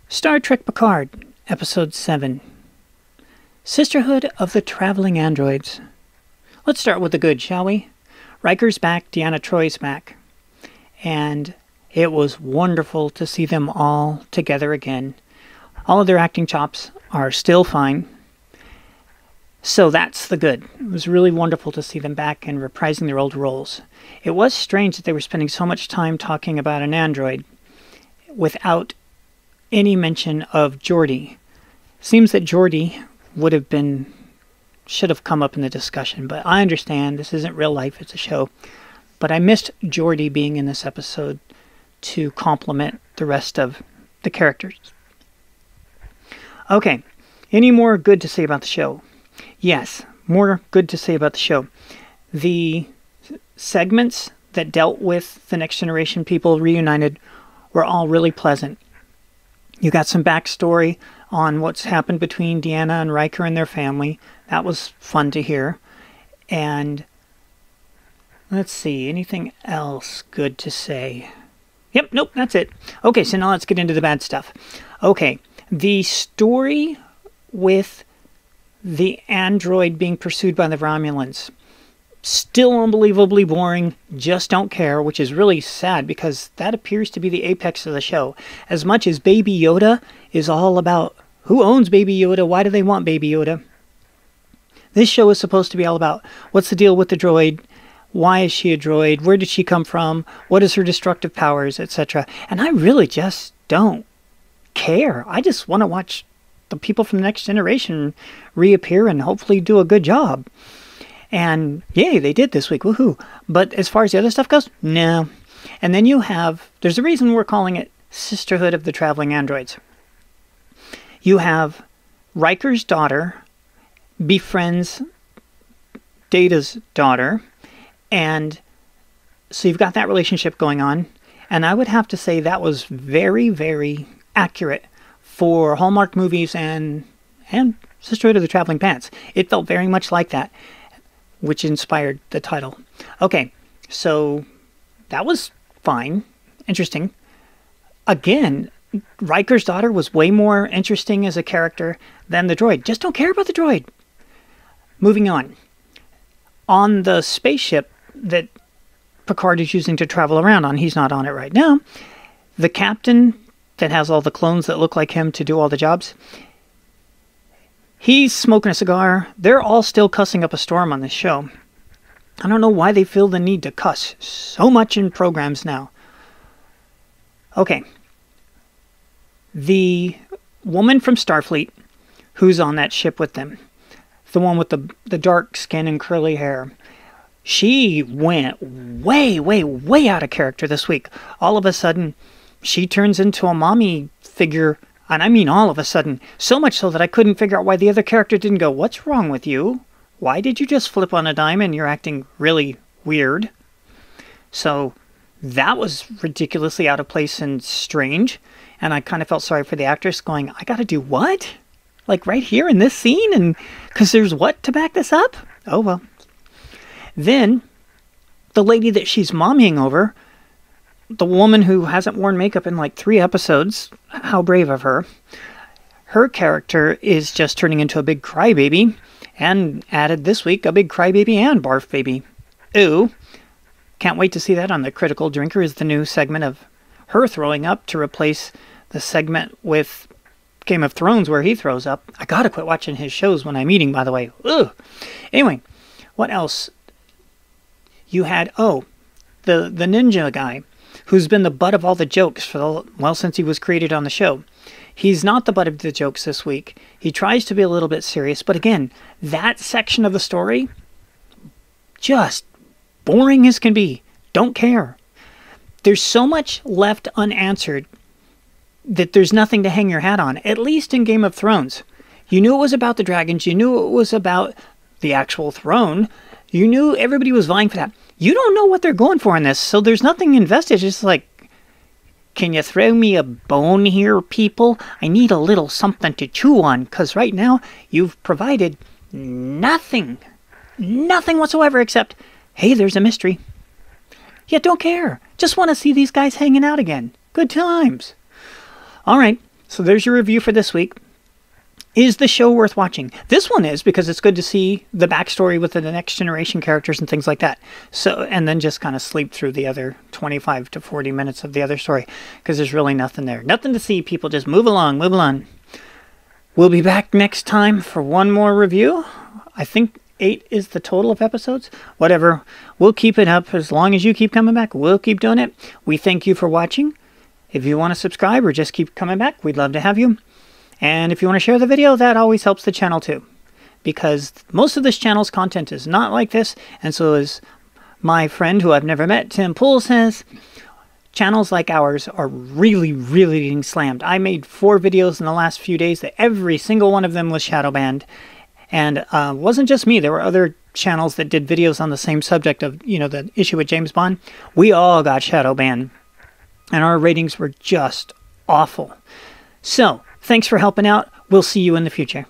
Star Trek Picard, Episode 7. Sisterhood of the Traveling Androids. Let's start with the good, shall we? Riker's back, Deanna Troy's back. And it was wonderful to see them all together again. All of their acting chops are still fine. So that's the good. It was really wonderful to see them back and reprising their old roles. It was strange that they were spending so much time talking about an android without any mention of Geordi. Seems that Geordi should have come up in the discussion, but I understand this isn't real life, it's a show. But I missed Geordi being in this episode to complement the rest of the characters. Okay, any more good to say about the show? Yes, more good to say about the show. The segments that dealt with the Next Generation people reunited were all really pleasant. You got some backstory on what's happened between Deanna and Riker and their family. That was fun to hear. And let's see, anything else good to say? Yep, nope, that's it. Okay, so now let's get into the bad stuff. Okay, the story with the android being pursued by the Romulans. Still unbelievably boring, just don't care, which is really sad because that appears to be the apex of the show. As much as Baby Yoda is all about who owns Baby Yoda, why do they want Baby Yoda? This show is supposed to be all about what's the deal with the droid, why is she a droid, where did she come from, what is her destructive powers, etc. And I really just don't care. I just want to watch the people from the Next Generation reappear and hopefully do a good job. And yay, they did this week, woohoo. But as far as the other stuff goes, no. And then there's a reason we're calling it Sisterhood of the Traveling Androids. You have Riker's daughter befriends Data's daughter, and so you've got that relationship going on. And I would have to say that was very, very accurate for Hallmark movies and Sisterhood of the Traveling Pants. It felt very much like that, which inspired the title. Okay, so that was fine. Interesting. Again, Riker's daughter was way more interesting as a character than the droid. Just don't care about the droid. Moving on. On the spaceship that Picard is using to travel around on, he's not on it right now, the captain that has all the clones that look like him to do all the jobs, he's smoking a cigar. They're all still cussing up a storm on this show. I don't know why they feel the need to cuss so much in programs now. Okay. The woman from Starfleet who's on that ship with them, the one with the dark skin and curly hair, she went way, way, way out of character this week. All of a sudden, she turns into a mommy figure. And I mean all of a sudden, so much so that I couldn't figure out why the other character didn't go, "What's wrong with you? Why did you just flip on a dime and you're acting really weird?" So that was ridiculously out of place and strange. And I kind of felt sorry for the actress going, I gotta do what? Like right here in this scene? And because there's what to back this up? Oh well. Then the lady that she's mommying over, the woman who hasn't worn makeup in like 3 episodes, how brave of her. Her character is just turning into a big crybaby, and added this week a big crybaby and barf baby. Ooh. Can't wait to see that on The Critical Drinker, is the new segment of her throwing up to replace the segment with Game of Thrones where he throws up. I gotta quit watching his shows when I'm eating, by the way. Ugh. Anyway, what else? You had, the ninja guy, who's been the butt of all the jokes since he was created on the show. He's not the butt of the jokes this week. He tries to be a little bit serious, but again, that section of the story, just boring as can be. Don't care. There's so much left unanswered that there's nothing to hang your hat on, at least in Game of Thrones. You knew it was about the dragons. You knew it was about the actual throne. You knew everybody was vying for that. You don't know what they're going for in this, so there's nothing invested. It's just like, can you throw me a bone here, people? I need a little something to chew on, because right now you've provided nothing. Nothing whatsoever except, hey, there's a mystery. Yeah, don't care. Just want to see these guys hanging out again. Good times. All right, So there's your review for this week. Is the show worth watching? This one is, because it's good to see the backstory with the Next Generation characters and things like that. So, and then just kind of sleep through the other 25 to 40 minutes of the other story, because there's really nothing there. Nothing to see. People just move along, move along. We'll be back next time for one more review. I think 8 is the total of episodes. Whatever. We'll keep it up as long as you keep coming back. We'll keep doing it. We thank you for watching. If you want to subscribe or just keep coming back, we'd love to have you. And if you want to share the video, that always helps the channel too. Because most of this channel's content is not like this. And so as my friend who I've never met, Tim Poole, says, channels like ours are really, really getting slammed. I made 4 videos in the last few days that every single one of them was shadow banned. And it wasn't just me. There were other channels that did videos on the same subject of, the issue with James Bond. We all got shadow banned. And our ratings were just awful. So, thanks for helping out. We'll see you in the future.